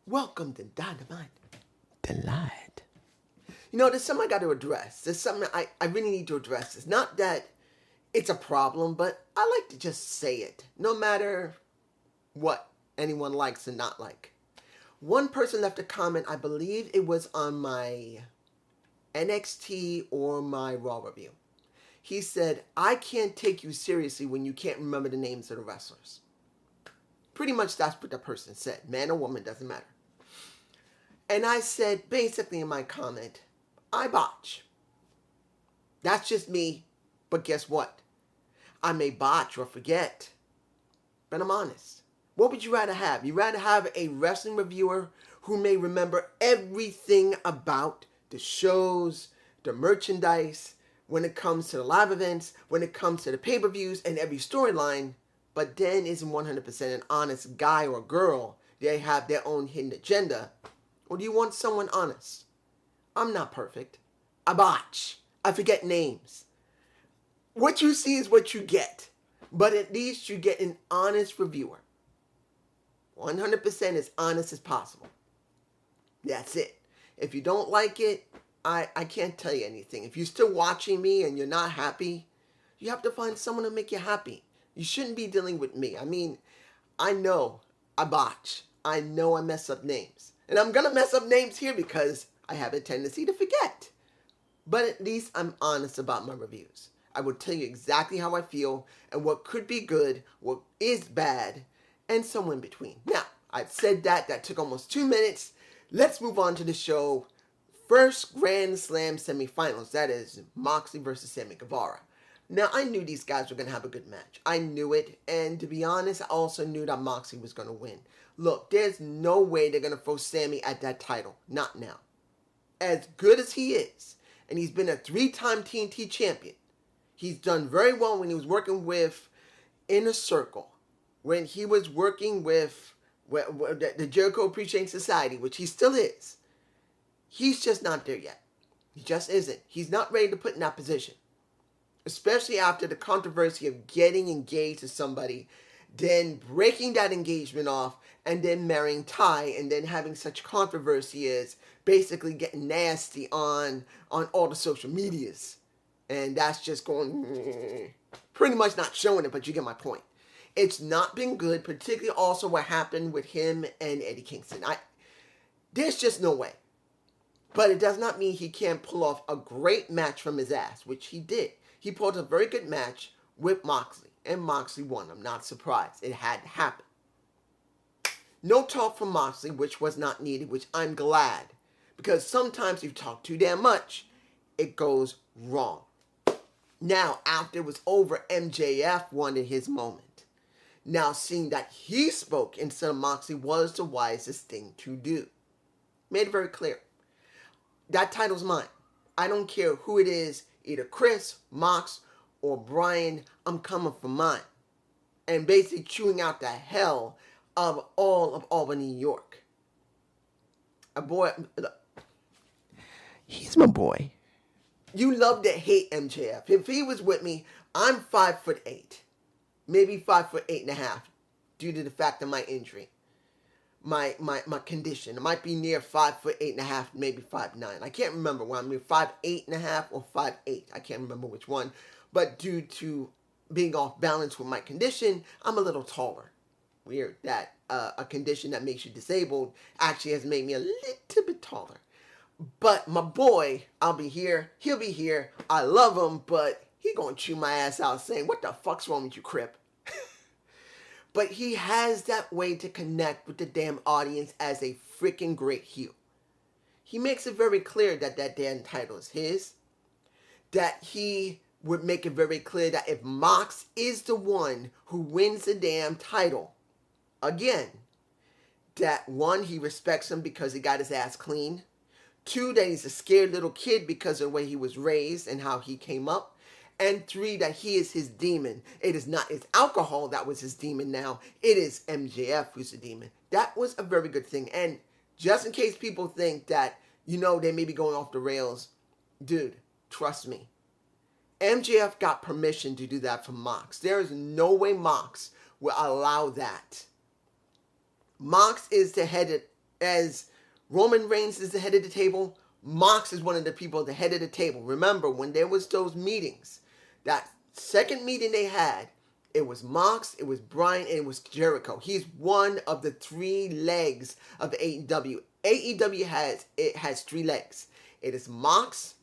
Welcome to Dynamite Delight. There's something I got to address. There's something I really need to address. It's not that it's a problem, but I like to just say it, no matter what anyone likes and not like. One person left a comment, I believe it was on my NXT or my Raw review. He said, I can't take you seriously when you can't remember the names of the wrestlers. Pretty much that's what the person said. Man or woman, doesn't matter. And I said, basically in my comment, I botch. That's just me. But guess what? I may botch or forget. But I'm honest. What would you rather have? You rather have a wrestling reviewer who may remember everything about the shows, the merchandise, when it comes to the live events, when it comes to the pay-per-views and every storyline, but then isn't 100% an honest guy or girl. They have their own hidden agenda. Or do you want someone honest? I'm not perfect. I botch. I forget names. What you see is what you get. But at least you get an honest reviewer. 100% as honest as possible. That's it. If you don't like it, I can't tell you anything. If you're still watching me and you're not happy, you have to find someone to make you happy. You shouldn't be dealing with me. I mean, I know I botch. I know I mess up names. And I'm going to mess up names here because I have a tendency to forget. But at least I'm honest about my reviews. I will tell you exactly how I feel and what could be good, what is bad, and somewhere in between. Now, I've said that. That took almost 2 minutes. Let's move on to the show. First Grand Slam semifinals. That is Moxley versus Sammy Guevara. Now, I knew these guys were going to have a good match. I knew it. And to be honest, I also knew that Moxley was going to win. Look, there's no way they're going to throw Sammy at that title. Not now. As good as he is, and he's been a 3-time TNT champion, he's done very well when he was working with Inner Circle, when he was working with the Jericho Appreciation Society, which he still is. He's just not there yet. He just isn't. He's not ready to put in that position. Especially after the controversy of getting engaged to somebody, then breaking that engagement off, and then marrying Ty, and then having such controversy as basically getting nasty on all the social medias. And that's just going, pretty much not showing it, but you get my point. It's not been good, particularly also what happened with him and Eddie Kingston. There's just no way. But it does not mean he can't pull off a great match from his ass, which he did. He pulled a very good match with Moxley, and Moxley won. I'm not surprised. It had to happen. No talk from Moxley, which was not needed, which I'm glad. Because sometimes if you talk too damn much, it goes wrong. Now, after it was over, MJF wanted his moment. Now, seeing that he spoke instead of Moxley was the wisest thing to do. Made it very clear. That title's mine. I don't care who it is, either Chris, Mox, or Brian, I'm coming for mine. And basically chewing out the hell of all of Albany, New York. A boy, look, he's my boy. You love to hate MJF. If he was with me, I'm 5'8", maybe 5'8.5", due to the fact of my injury, my condition. It might be near 5'8.5", maybe 5'9". I can't remember when I'm near 5'8.5" or 5'8". I can't remember which one, but due to being off balance with my condition, I'm a little taller. Weird that a condition that makes you disabled actually has made me a little bit taller. But my boy, I'll be here. He'll be here. I love him, but he gonna chew my ass out saying, what the fuck's wrong with you, Crip? But he has that way to connect with the damn audience as a freaking great heel. He makes it very clear that that damn title is his. That he would make it very clear that if Mox is the one who wins the damn title, again, that one, he respects him because he got his ass clean. 2, that he's a scared little kid because of the way he was raised and how he came up. And 3, that he is his demon. It is not his alcohol that was his demon now. It is MJF who's the demon. That was a very good thing. And just in case people think that, they may be going off the rails, dude, trust me. MJF got permission to do that from Mox. There is no way Mox will allow that. Mox is the head As Roman Reigns is the head of the table, Mox is one of the people at the head of the table. Remember, when there was those meetings, that second meeting they had, it was Mox, it was Bryan, and it was Jericho. He's one of the three legs of AEW. AEW has three legs. It is Mox,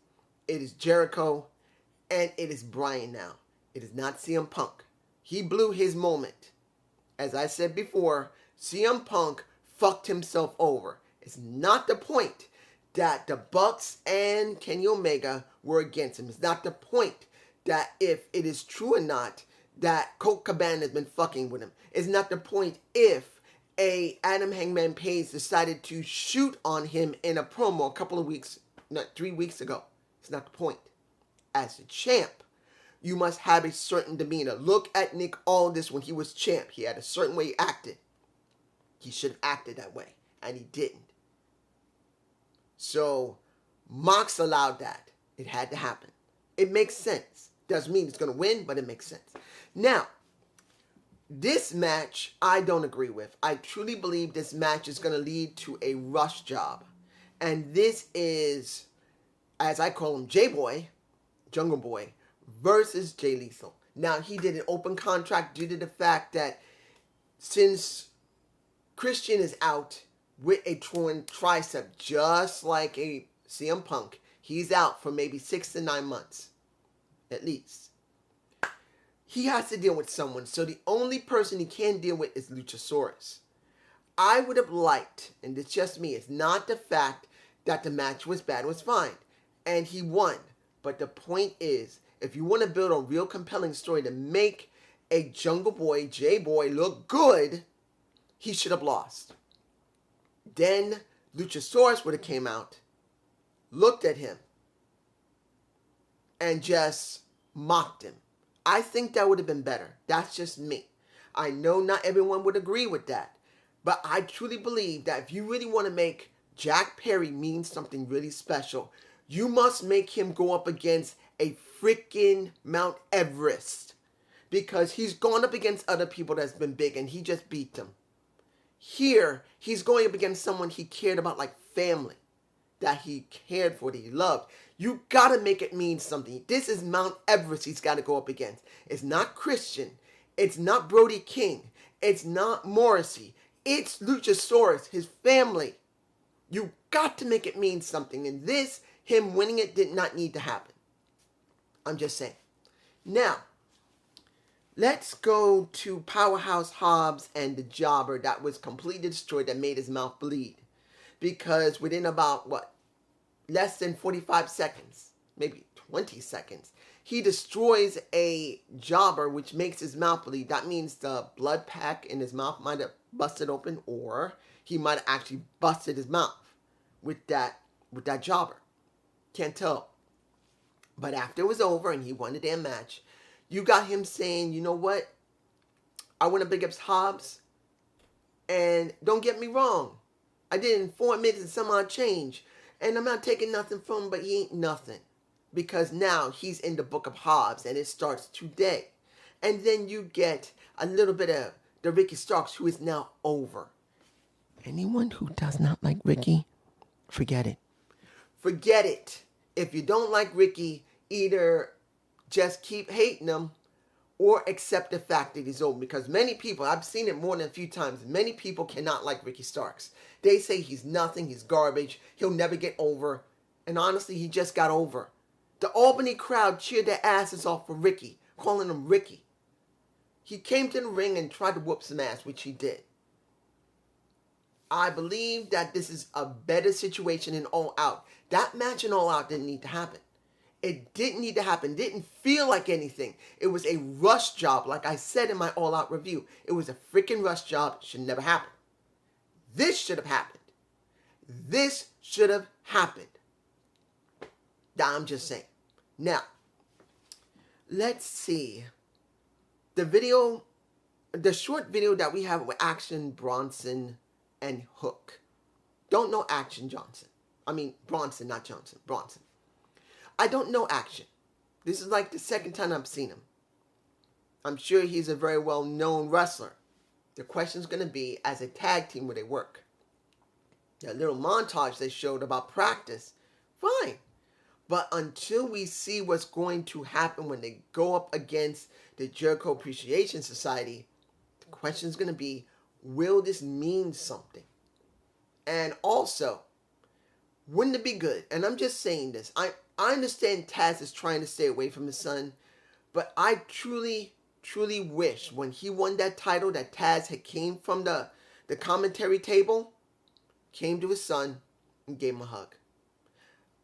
it is Jericho, and it is Bryan now. It is not CM Punk. He blew his moment. As I said before, CM Punk fucked himself over. It's not the point that the Bucks and Kenny Omega were against him. It's not the point that if it is true or not that Colt Cabana has been fucking with him. It's not the point if a Adam Hangman Page decided to shoot on him in a promo a couple of weeks, not 3 weeks ago. It's not the point. As the champ, you must have a certain demeanor. Look at Nick Aldis when he was champ. He had a certain way he acted. He should have acted that way, and he didn't. So, Mox allowed that. It had to happen. It makes sense. Doesn't mean it's going to win, but it makes sense. Now, this match, I don't agree with. I truly believe this match is going to lead to a rush job. And this is, as I call him, J-Boy, Jungle Boy, versus Jay Lethal. Now, he did an open contract due to the fact that since Christian is out with a torn tricep, just like a CM Punk, he's out for maybe 6 to 9 months, at least. He has to deal with someone, so the only person he can deal with is Luchasaurus. I would have liked, and it's just me, it's not the fact that the match was bad, it was fine, and he won. But the point is, if you want to build a real compelling story to make a Jungle Boy, J-Boy look good, he should have lost. Then Luchasaurus would have came out, looked at him, and just mocked him. I think that would have been better. That's just me. I know not everyone would agree with that, but I truly believe that if you really want to make Jack Perry mean something really special, you must make him go up against a freaking Mount Everest, because he's gone up against other people that's been big and he just beat them. Here, he's going up against someone he cared about like family, that he cared for, that he loved. You gotta make it mean something. This is Mount Everest he's got to go up against. It's not Christian. It's not Brody King. It's not Morrissey. It's Luchasaurus, his family. You got to make it mean something. And this, him winning it, did not need to happen. I'm just saying. Now, let's go to Powerhouse Hobbs and the Jobber that was completely destroyed, that made his mouth bleed. Because within about, less than 45 seconds, maybe 20 seconds, he destroys a Jobber, which makes his mouth bleed. That means the blood pack in his mouth might have busted open, or he might have actually busted his mouth with that Jobber. Can't tell. But after it was over and he won the damn match, you got him saying, you know what? I want to big up Hobbs. And don't get me wrong, I did it in 4 minutes and some odd change. And I'm not taking nothing from him, but he ain't nothing. Because now he's in the book of Hobbs and it starts today. And then you get a little bit of the Ricky Starks, who is now over. Anyone who does not like Ricky, forget it. Forget it. If you don't like Ricky, either just keep hating him or accept the fact that he's over. Because many people, I've seen it more than a few times, many people cannot like Ricky Starks. They say he's nothing, he's garbage, he'll never get over. And honestly, he just got over. The Albany crowd cheered their asses off for Ricky, calling him Ricky. He came to the ring and tried to whoop some ass, which he did. I believe that this is a better situation in All Out. That match in All Out didn't need to happen. It didn't need to happen. It didn't feel like anything. It was a rush job, like I said in my All Out review. It was a freaking rush job. It should never happen. This should have happened. This should have happened. I'm just saying. Now, let's see. The short video that we have with Action, Bronson, and Hook. Don't know Action Johnson. I mean, Bronson, not Johnson. Bronson. I don't know Action. This is like the second time I've seen him. I'm sure he's a very well-known wrestler. The question's going to be, as a tag team, will they work? That little montage they showed about practice, fine. But until we see what's going to happen when they go up against the Jericho Appreciation Society, the question is going to be, will this mean something? And also, wouldn't it be good? And I'm just saying this. I understand Taz is trying to stay away from his son, but I truly, truly wish when he won that title that Taz had came from the commentary table, came to his son, and gave him a hug.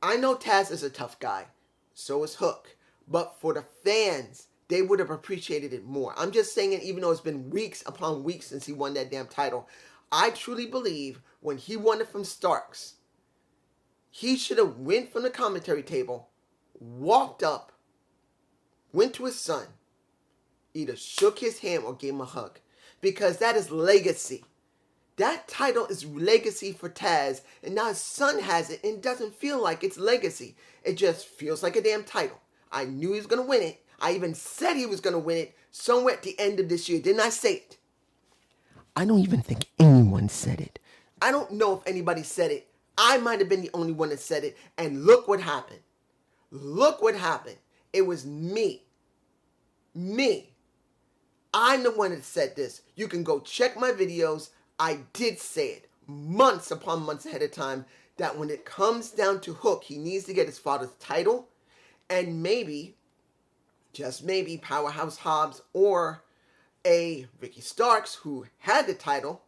I know Taz is a tough guy. So is Hook. But for the fans, they would have appreciated it more. I'm just saying it even though it's been weeks upon weeks since he won that damn title. I truly believe when he won it from Starks, he should have went from the commentary table, walked up, went to his son, either shook his hand or gave him a hug. Because that is legacy. That title is legacy for Taz, and now his son has it, and it doesn't feel like it's legacy. It just feels like a damn title. I knew he was going to win it. I even said he was going to win it somewhere at the end of this year. Didn't I say it? I don't even think anyone said it. I don't know if anybody said it. I might have been the only one that said it, and look what happened. Look what happened. It was me. Me. I'm the one that said this. You can go check my videos. I did say it months upon months ahead of time that when it comes down to Hook, he needs to get his father's title, and maybe, just maybe, Powerhouse Hobbs or a Ricky Starks who had the title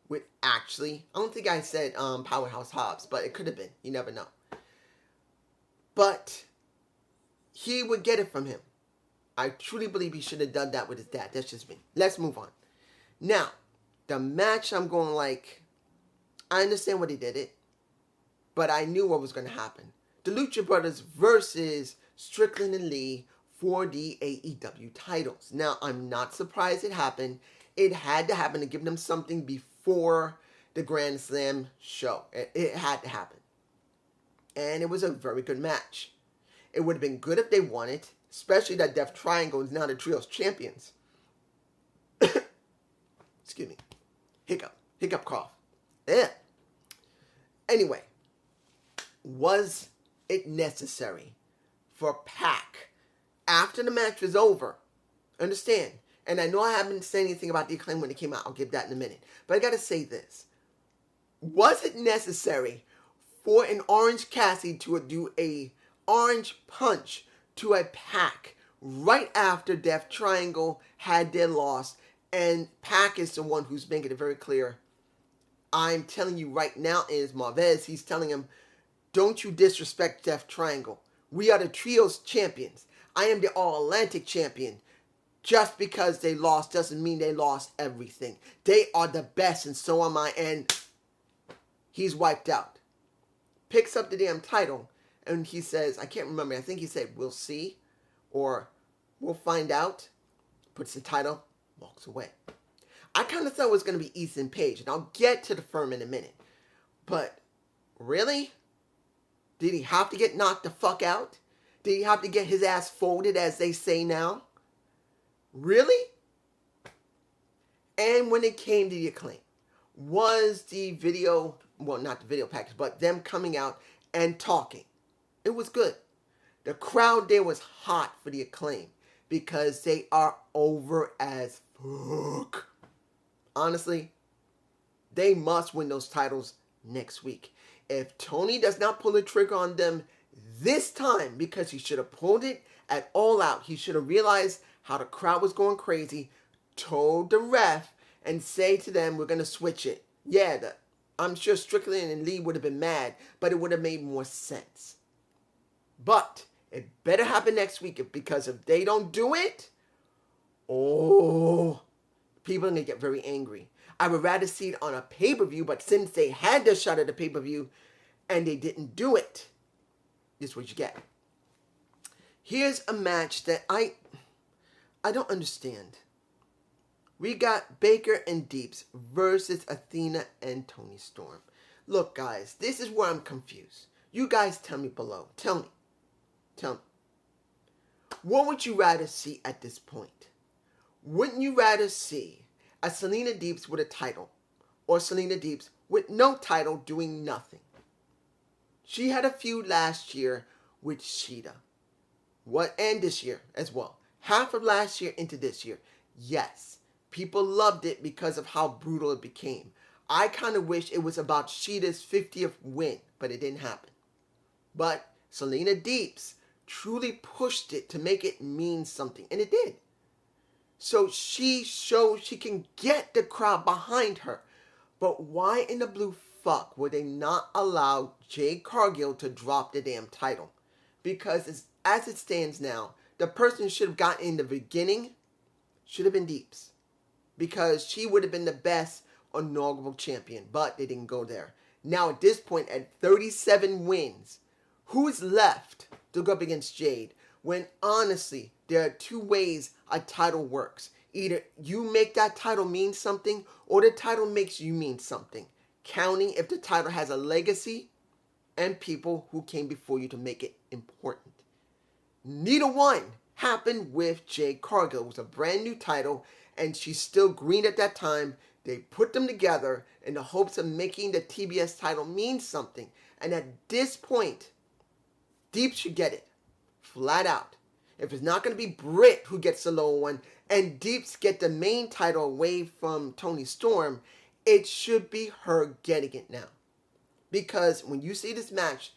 would actually, I don't think I said Powerhouse Hobbs, but it could have been. You never know. But he would get it from him. I truly believe he should have done that with his dad. That's just me. Let's move on. Now, the match, I'm going like, I understand what he did it, but I knew what was going to happen. The Lucha Brothers versus Strickland and Lee for the AEW titles. Now, I'm not surprised it happened. It had to happen to give them something before the Grand Slam show. It had to happen. And it was a very good match. It would have been good if they won it, especially that Death Triangle is now the Trios champions. Excuse me. Hiccup cough. Yeah. Anyway, was it necessary for Pac, after the match was over, understand, and I know I haven't said anything about the Acclaim when it came out, I'll give that in a minute, but I gotta say this. Was it necessary for an Orange Cassidy to do a orange punch to a Pac right after Death Triangle had their loss? And Pac is the one who's making it very clear. I'm telling you right now is Marvez. He's telling him, don't you disrespect Death Triangle. We are the Trios champions. I am the All-Atlantic champion. Just because they lost doesn't mean they lost everything. They are the best and so am I. And he's wiped out. Picks up the damn title and he says, I can't remember. I think he said, we'll see or we'll find out. Puts the title, walks away. I kind of thought it was going to be Ethan Page, and I'll get to the firm in a minute. But, really? Did he have to get knocked the fuck out? Did he have to get his ass folded, as they say now? Really? And when it came to the Acclaim, was the video, well, not the video package, but them coming out and talking. It was good. The crowd there was hot for the Acclaim because they are over as fuck. Honestly, they must win those titles next week. If Tony does not pull the trigger on them this time, because he should have pulled it at All Out, he should have realized how the crowd was going crazy, told the ref, and say to them, we're going to switch it. Yeah, I'm sure Strickland and Lee would have been mad, but it would have made more sense. But it better happen next week, because if they don't do it, oh, people are going to get very angry. I would rather see it on a pay-per-view, but since they had their shot at the pay-per-view and they didn't do it, this is what you get. Here's a match that I don't understand. We got Baker and Deeps versus Athena and Toni Storm. Look, guys, this is where I'm confused. You guys tell me below. Tell me. What would you rather see at this point? Wouldn't you rather see a Selena Deeps with a title or Selena Deeps with no title doing nothing. She had a feud last year with Shida. And this year as well. Half of last year into this year. Yes, people loved it because of how brutal it became. I kind of wish it was about Shida's 50th win, but it didn't happen. But Selena Deeps truly pushed it to make it mean something, and it did. So she showed she can get the crowd behind her. But why in the blue fuck would they not allow Jade Cargill to drop the damn title? Because as it stands now, the person who should have gotten in the beginning should have been Deeps. Because she would have been the best inaugural champion, but they didn't go there. Now at this point, at 37 wins, who's left to go up against Jade? When honestly, there are two ways a title works. Either you make that title mean something, or the title makes you mean something. Counting if the title has a legacy and people who came before you to make it important. Neither one happened with Jade Cargill. It was a brand new title, and she's still green at that time. They put them together in the hopes of making the TBS title mean something. And at this point, Deep should get it. Flat out. If it's not going to be Britt who gets the lower one, and Deeps get the main title away from Toni Storm, it should be her getting it now. Because when you see this match,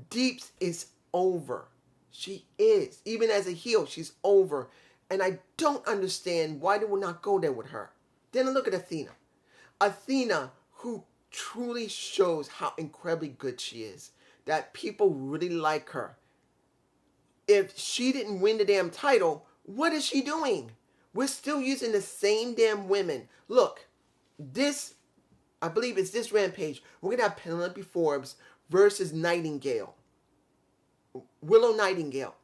Deeps is over. She is. Even as a heel, she's over. And I don't understand why they will not go there with her. Then I look at Athena. Athena, who truly shows how incredibly good she is. That people really like her. If she didn't win the damn title, what is she doing? We're still using the same damn women. Look, this, I believe it's this Rampage. We're going to have Penelope Forbes versus Nightingale. Willow Nightingale.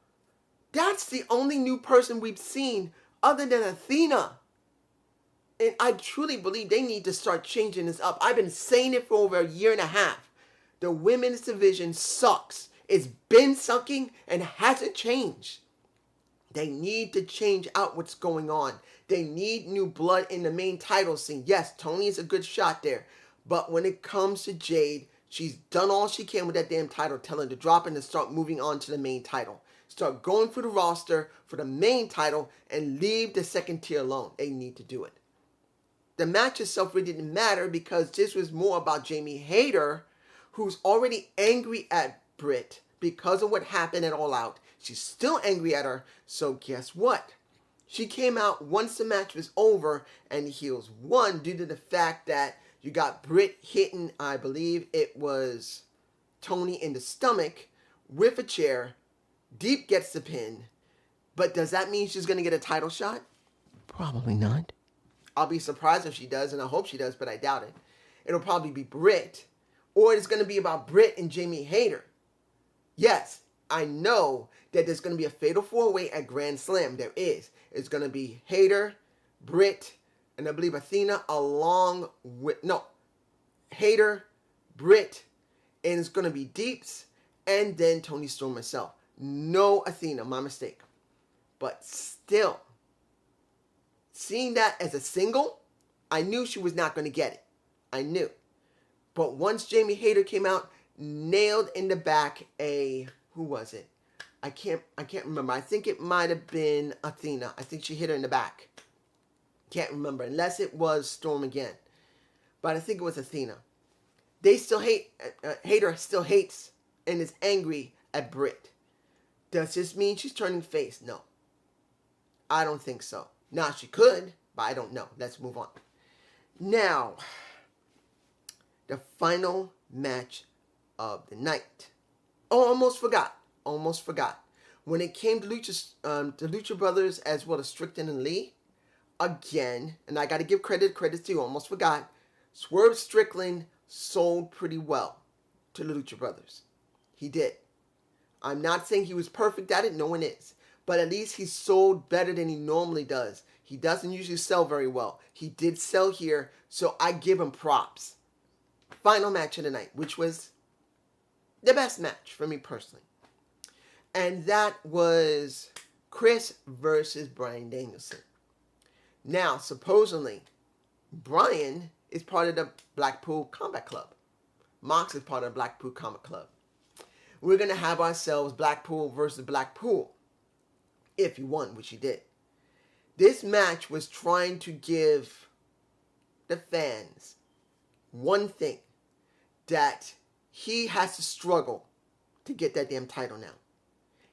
That's the only new person we've seen other than Athena. And I truly believe they need to start changing this up. I've been saying it for over a year and a half. The women's division sucks. It's been sucking and hasn't changed. They need to change out what's going on. They need new blood in the main title scene. Yes, Toni is a good shot there. But when it comes to Jade, she's done all she can with that damn title. Tell her to drop it and start moving on to the main title. Start going through the roster for the main title and leave the second tier alone. They need to do it. The match itself really didn't matter because this was more about Jamie Hayter, who's already angry at Britt because of what happened at All Out. She's still angry at her, so guess what? She came out once the match was over and the heels won due to the fact that you got Britt hitting, I believe it was Toni in the stomach with a chair. Deep gets the pin. But does that mean she's going to get a title shot? Probably not. I'll be surprised if she does, and I hope she does, but I doubt it. It'll probably be Britt. Or it's going to be about Britt and Jamie Hayter. Yes, I know that there's going to be a Fatal 4-Way at Grand Slam. There is. It's going to be Hayter, Britt, and I believe Athena along with... No. Hayter, Britt, and it's going to be Deeps, and then Toni Storm herself. No Athena, my mistake. But still, seeing that as a single, I knew she was not going to get it. I knew. But once Jamie Hayter came out, nailed in the back who was it? I can't remember. I think it might have been Athena. I think she hit her in the back. Can't remember, unless it was Storm again. But I think it was Athena. They still hate, Hayter still hates and is angry at Britt. Does this mean she's turning face? No. I don't think so. Now, she could, but I don't know. Let's move on. Now, the final match of the night. Oh, almost forgot. When it came to Lucha Brothers as well as Strickland and Lee, again, and I got to give credit's due, almost forgot, Swerve Strickland sold pretty well to the Lucha Brothers. He did. I'm not saying he was perfect at it, no one is. But at least he sold better than he normally does. He doesn't usually sell very well. He did sell here, so I give him props. Final match of the night, which was the best match for me personally. And that was Chris versus Bryan Danielson. Now, supposedly, Bryan is part of the Blackpool Combat Club. Mox is part of the Blackpool Combat Club. We're going to have ourselves Blackpool versus Blackpool, if he won, which he did. This match was trying to give the fans one thing, that he has to struggle to get that damn title now.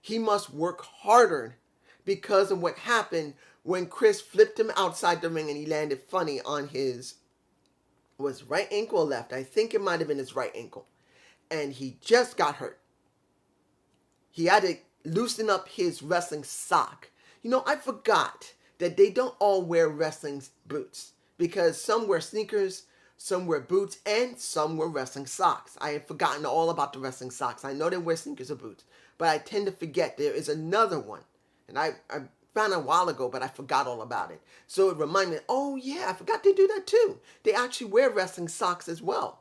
He must work harder because of what happened when Chris flipped him outside the ring and he landed funny on his, was right ankle or left? I think it might have been his right ankle. And he just got hurt. He had to loosen up his wrestling sock. You know, I forgot that they don't all wear wrestling boots, because some wear sneakers, some wear boots, and some wear wrestling socks. I had forgotten all about the wrestling socks. I know they wear sneakers or boots, but I tend to forget there is another one. And I found it a while ago, but I forgot all about it. So it reminded me, oh yeah, I forgot they do that too. They actually wear wrestling socks as well.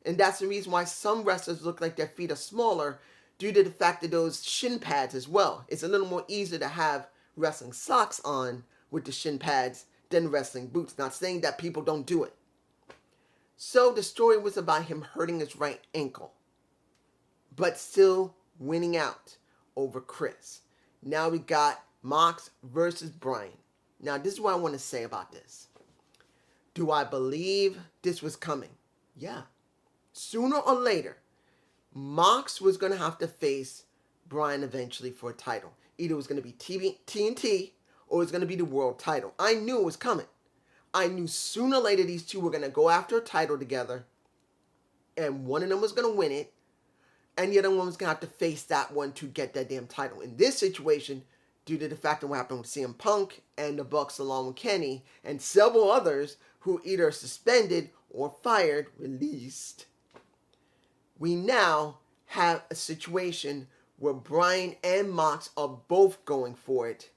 And that's the reason why some wrestlers look like their feet are smaller, due to the fact that those shin pads as well. It's a little more easier to have wrestling socks on with the shin pads than wrestling boots. Not saying that people don't do it. So the story was about him hurting his right ankle, but still winning out over Chris. Now we got Mox versus Bryan. Now this is what I want to say about this. Do I believe this was coming? Yeah. Sooner or later, Mox was going to have to face Bryan eventually for a title. Either it was going to be TNT or it was going to be the world title. I knew it was coming. I knew sooner or later these two were going to go after a title together, and one of them was going to win it, and the other one was going to have to face that one to get that damn title. In this situation, due to the fact of what happened with CM Punk and the Bucks along with Kenny and several others who either suspended or fired, released, we now have a situation where Bryan and Mox are both going for it.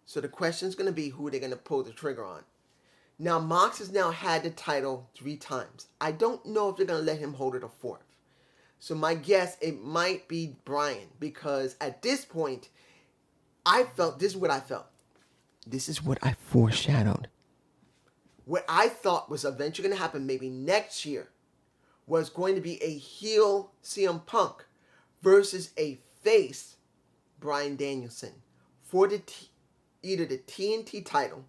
So the question is going to be, who are they going to pull the trigger on? Now, Mox has now had the title 3 times. I don't know if they're going to let him hold it a 4th. So my guess, it might be Bryan, because at this point, this is what I felt. This is what I foreshadowed. What I thought was eventually going to happen maybe next year was going to be a heel CM Punk versus a face Bryan Danielson for either the TNT title,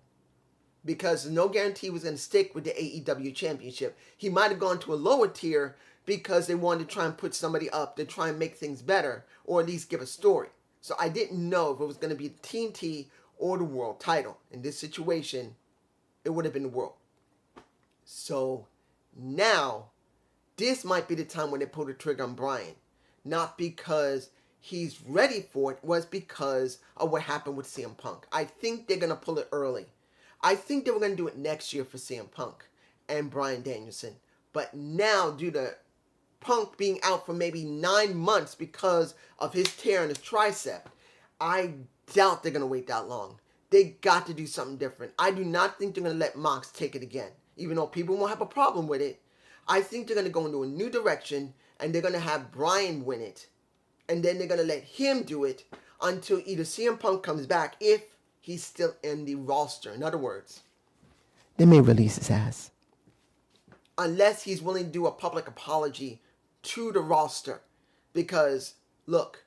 because no guarantee was going to stick with the AEW championship. He might have gone to a lower tier because they wanted to try and put somebody up to try and make things better, or at least give a story. So I didn't know if it was going to be the TNT or the world title. In this situation, it would have been the world. So now, this might be the time when they pull the trigger on Bryan. Not because he's ready for it, was because of what happened with CM Punk. I think they're going to pull it early. I think they were going to do it next year for CM Punk and Bryan Danielson. But now, due to Punk being out for maybe 9 months because of his tear in his tricep, I doubt they're going to wait that long. They got to do something different. I do not think they're going to let Mox take it again. Even though people won't have a problem with it, I think they're going to go into a new direction, and they're going to have Bryan win it. And then they're going to let him do it until either CM Punk comes back, if he's still in the roster. In other words, they may release his ass. Unless he's willing to do a public apology to the roster. Because, look,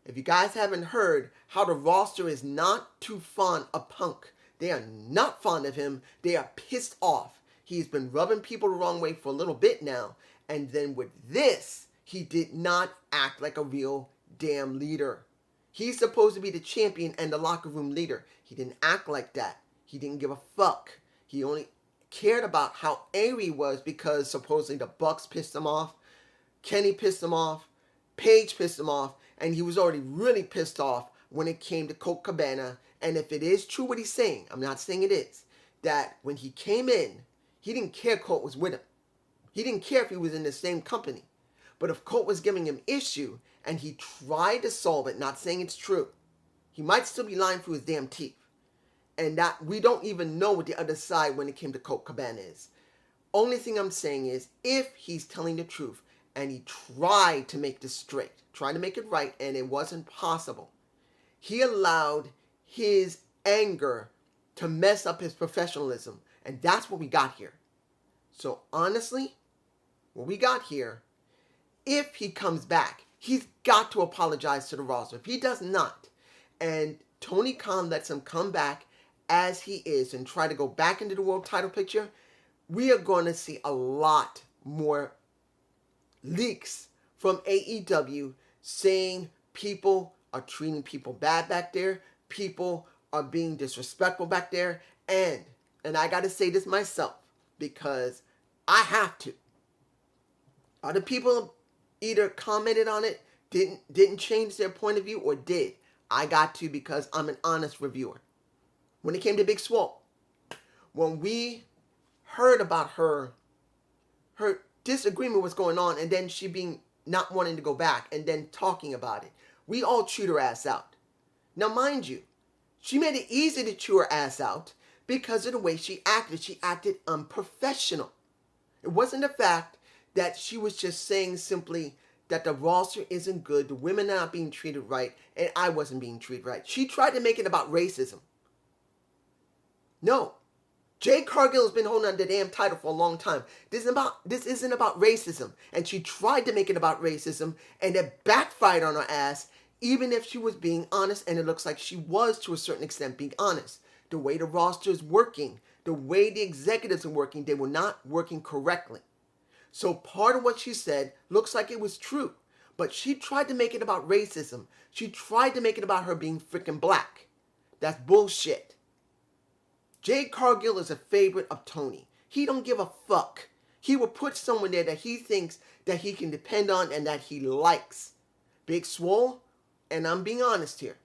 if you guys haven't heard how the roster is not too fond of Punk. They are not fond of him. They are pissed off. He's been rubbing people the wrong way for a little bit now. And then with this, he did not act like a real damn leader. He's supposed to be the champion and the locker room leader. He didn't act like that. He didn't give a fuck. He only cared about how angry he was because supposedly the Bucks pissed him off. Kenny pissed him off. Paige pissed him off. And he was already really pissed off when it came to Colt Cabana. And if it is true what he's saying, I'm not saying it is, that when he came in, he didn't care Colt was with him. He didn't care if he was in the same company. But if Colt was giving him issue and he tried to solve it, not saying it's true, he might still be lying through his damn teeth. And that we don't even know what the other side when it came to Colt Cabana is. Only thing I'm saying is, if he's telling the truth and he tried to make this straight, tried to make it right, and it wasn't possible, he allowed his anger to mess up his professionalism. And that's what we got here. So honestly, what we got here, if he comes back, he's got to apologize to the roster. If he does not, and Tony Khan lets him come back as he is and try to go back into the world title picture, we are going to see a lot more leaks from AEW saying people are treating people bad back there, people are being disrespectful back there, and I got to say this myself because I have to. Other people either commented on it, didn't change their point of view, or did. I got to because I'm an honest reviewer. When it came to Big Swole, when we heard about her disagreement was going on, and then she being not wanting to go back, and then talking about it, we all chewed her ass out. Now, mind you, she made it easy to chew her ass out because of the way she acted. She acted unprofessional. It wasn't the fact that she was just saying simply that the roster isn't good, the women are not being treated right, and I wasn't being treated right. She tried to make it about racism. No. Jade Cargill has been holding on to the damn title for a long time. This isn't about racism. And she tried to make it about racism, and it backfired on her ass, even if she was being honest, and it looks like she was to a certain extent being honest. The way the roster is working, the way the executives are working, they were not working correctly. So part of what she said looks like it was true, but she tried to make it about racism. She tried to make it about her being freaking black. That's bullshit. Jade Cargill is a favorite of Tony. He don't give a fuck. He will put someone there that he thinks that he can depend on and that he likes. Big Swole, and I'm being honest here,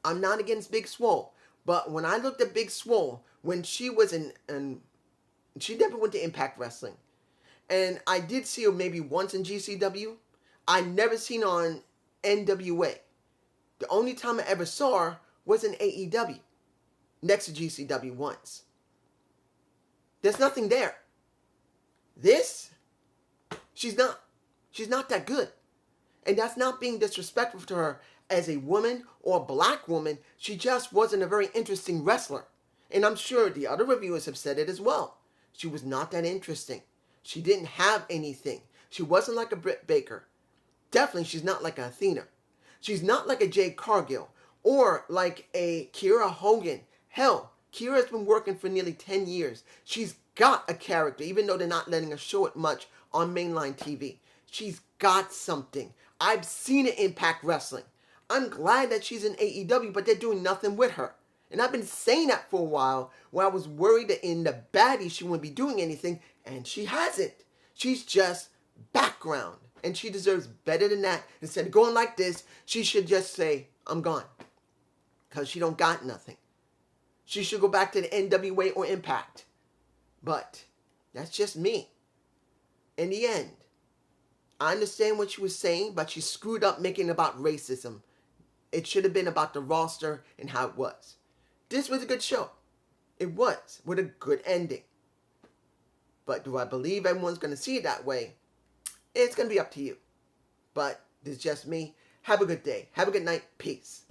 I'm not against Big Swole, but when I looked at Big Swole, when she was she never went to Impact Wrestling, and I did see her maybe once in GCW, I never seen her on NWA. The only time I ever saw her was in AEW. Next to GCW once. There's nothing there. This, she's not that good. And that's not being disrespectful to her as a woman or a black woman. She just wasn't a very interesting wrestler. And I'm sure the other reviewers have said it as well. She was not that interesting. She didn't have anything. She wasn't like a Britt Baker. Definitely she's not like a Athena. She's not like a Jade Cargill or like a Kiera Hogan. Hell, Kiera's been working for nearly 10 years. She's got a character, even though they're not letting her show it much on mainline TV. She's got something. I've seen it in Impact Wrestling. I'm glad that she's in AEW, but they're doing nothing with her. And I've been saying that for a while, where I was worried that in the baddies she wouldn't be doing anything, and she hasn't. She's just background, and she deserves better than that. Instead of going like this, she should just say, I'm gone, because she don't got nothing. She should go back to the NWA or Impact. But that's just me. In the end, I understand what she was saying, but she screwed up making it about racism. It should have been about the roster and how it was. This was a good show. It was, with a good ending. But do I believe everyone's going to see it that way? It's going to be up to you. But this is just me. Have a good day. Have a good night. Peace.